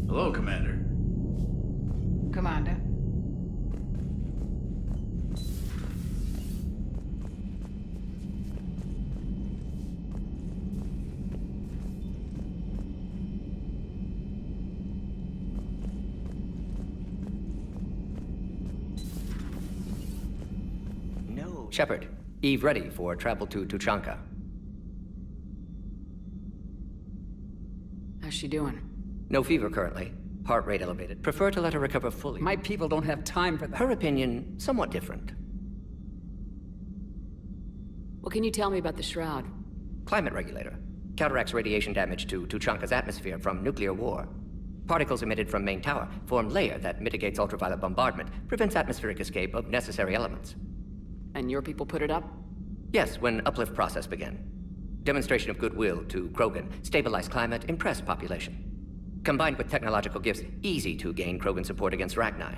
Hello, Commander. Commander. No. Shepard, Eve ready for travel to Tuchanka. How's she doing? No fever currently. Heart rate elevated. Prefer to let her recover fully. My people don't have time for that. Her opinion, somewhat different. What can you tell me about the Shroud? Climate regulator. Counteracts radiation damage to Tuchanka's atmosphere from nuclear war. Particles emitted from main tower form layer that mitigates ultraviolet bombardment, prevents atmospheric escape of necessary elements. And your people put it up? Yes, when uplift process began. Demonstration of goodwill to Krogan, stabilize climate, impress population. Combined with technological gifts, easy to gain Krogan support against Rachni.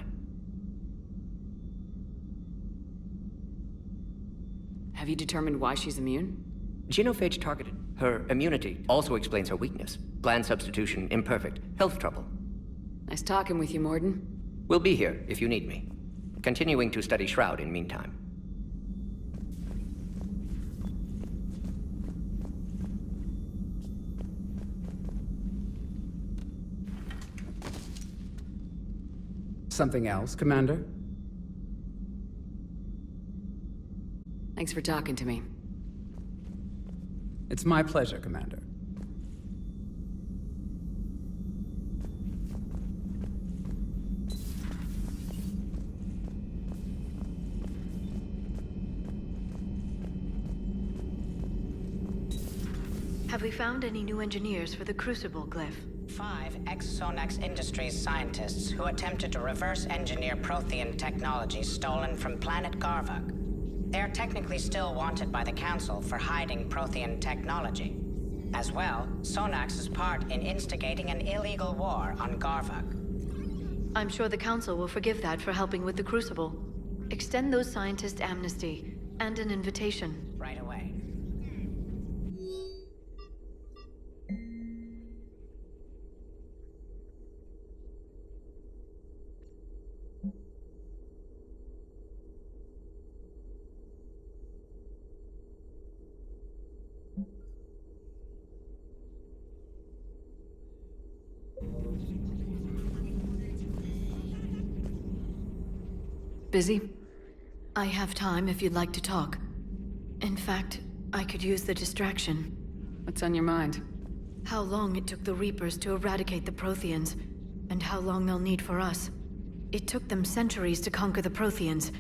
Have you determined why she's immune? Genophage targeted. Her immunity also explains her weakness. Gland substitution imperfect. Health trouble. Nice talking with you, Mordin. We'll be here if you need me. Continuing to study Shroud in meantime. Something else, Commander? Thanks for talking to me. It's my pleasure, Commander. Have we found any new engineers for the Crucible glyph? 5 ex-Sonax Industries scientists who attempted to reverse engineer Prothean technology stolen from planet Garvuk. They are technically still wanted by the Council for hiding Prothean technology. As well, Sonax's part in instigating an illegal war on Garvuk. I'm sure the Council will forgive that for helping with the Crucible. Extend those scientists amnesty and an invitation. Right away. Busy? I have time if you'd like to talk. In fact, I could use the distraction. What's on your mind? How long it took the Reapers to eradicate the Protheans, and how long they'll need for us. It took them centuries to conquer the Protheans.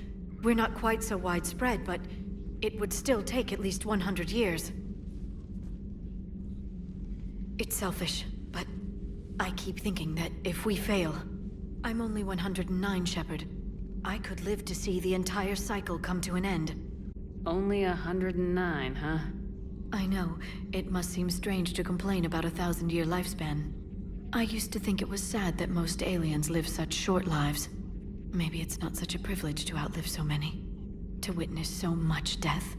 We're not quite so widespread, but it would still take at least 100 years. It's selfish, but I keep thinking that if we fail... I'm only 109, Shepard. I could live to see the entire cycle come to an end. Only 109, huh? I know. It must seem strange to complain about a 1,000-year lifespan. I used to think it was sad that most aliens live such short lives. Maybe it's not such a privilege to outlive so many. To witness so much death.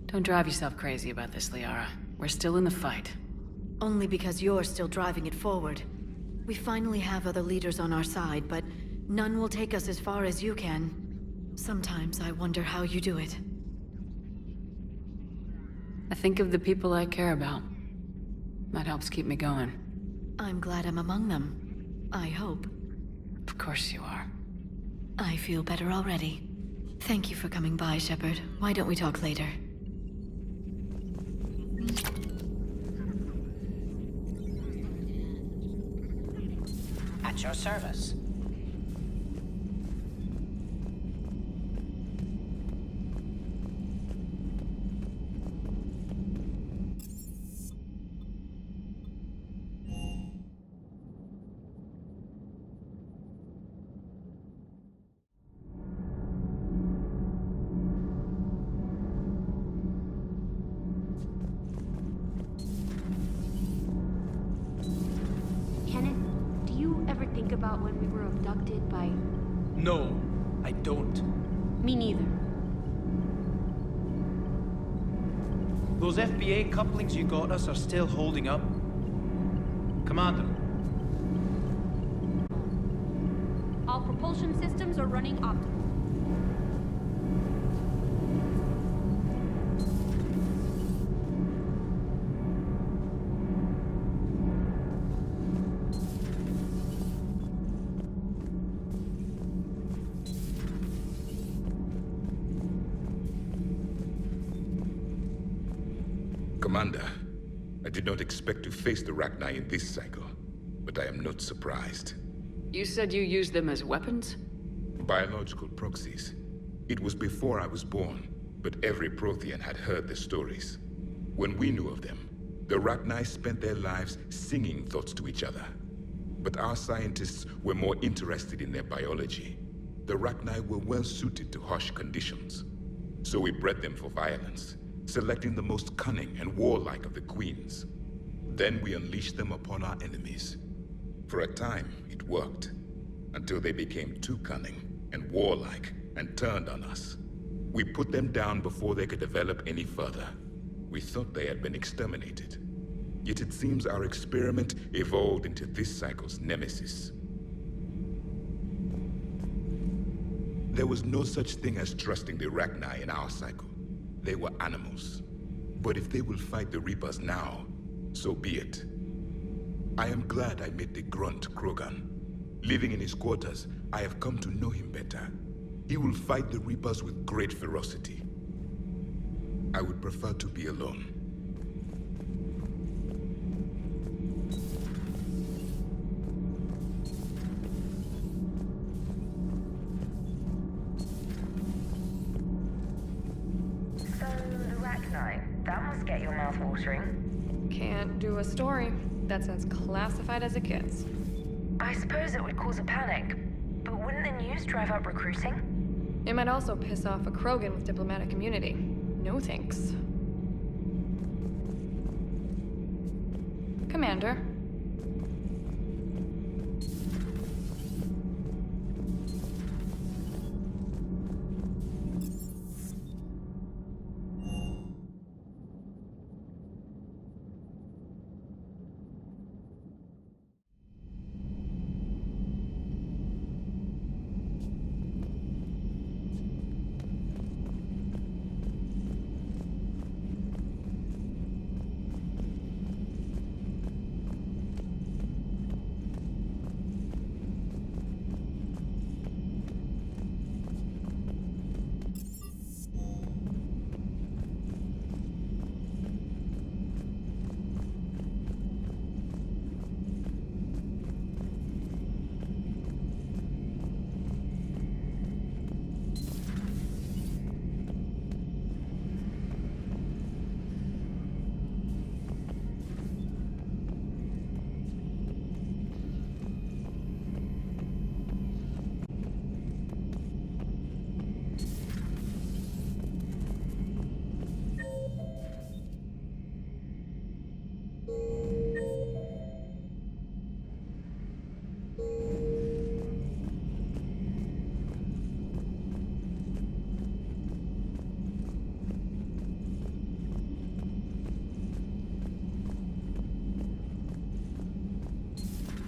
Don't drive yourself crazy about this, Liara. We're still in the fight. Only because you're still driving it forward. We finally have other leaders on our side, but none will take us as far as you can. Sometimes I wonder how you do it. I think of the people I care about. That helps keep me going. I'm glad I'm among them. I hope. Of course you are. I feel better already. Thank you for coming by, Shepard. Why don't we talk later? At your service. Kenneth, do you ever think about when we were abducted by... No, I don't. Me neither. Those FBA couplings you got us are still holding up. Commander, propulsion systems are running optimal. Commander, I did not expect to face the Rachni in this cycle, but I am not surprised. You said you used them as weapons? Biological proxies. It was before I was born, but every Prothean had heard the stories. When we knew of them, the Rachni spent their lives singing thoughts to each other. But our scientists were more interested in their biology. The Rachni were well suited to harsh conditions. So we bred them for violence, selecting the most cunning and warlike of the queens. Then we unleashed them upon our enemies. For a time, it worked, until they became too cunning and warlike and turned on us. We put them down before they could develop any further. We thought they had been exterminated. Yet it seems our experiment evolved into this cycle's nemesis. There was no such thing as trusting the Rachni in our cycle. They were animals. But if they will fight the Reapers now, so be it. I am glad I met the grunt Krogan. Living in his quarters, I have come to know him better. He will fight the Reapers with great ferocity. I would prefer to be alone. So, the Rachni, that must get your mouth watering. Can't do a story. That's as classified as it gets. I suppose it would cause a panic, but wouldn't the news drive up recruiting? It might also piss off a Krogan with diplomatic immunity. No thanks. Commander.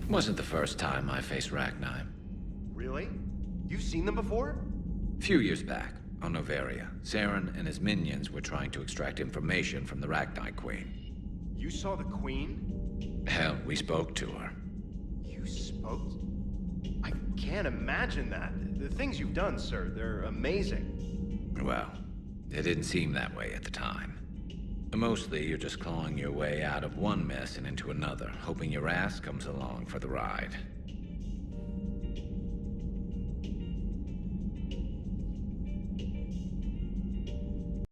Wasn't the first time I faced Rachni. Really? You've seen them before? A few years back, on Noveria, Saren and his minions were trying to extract information from the Rachni Queen. You saw the Queen? Hell, we spoke to her. You spoke? I can't imagine that. The things you've done, sir, they're amazing. Well, it didn't seem that way at the time. Mostly, you're just clawing your way out of one mess and into another, hoping your ass comes along for the ride.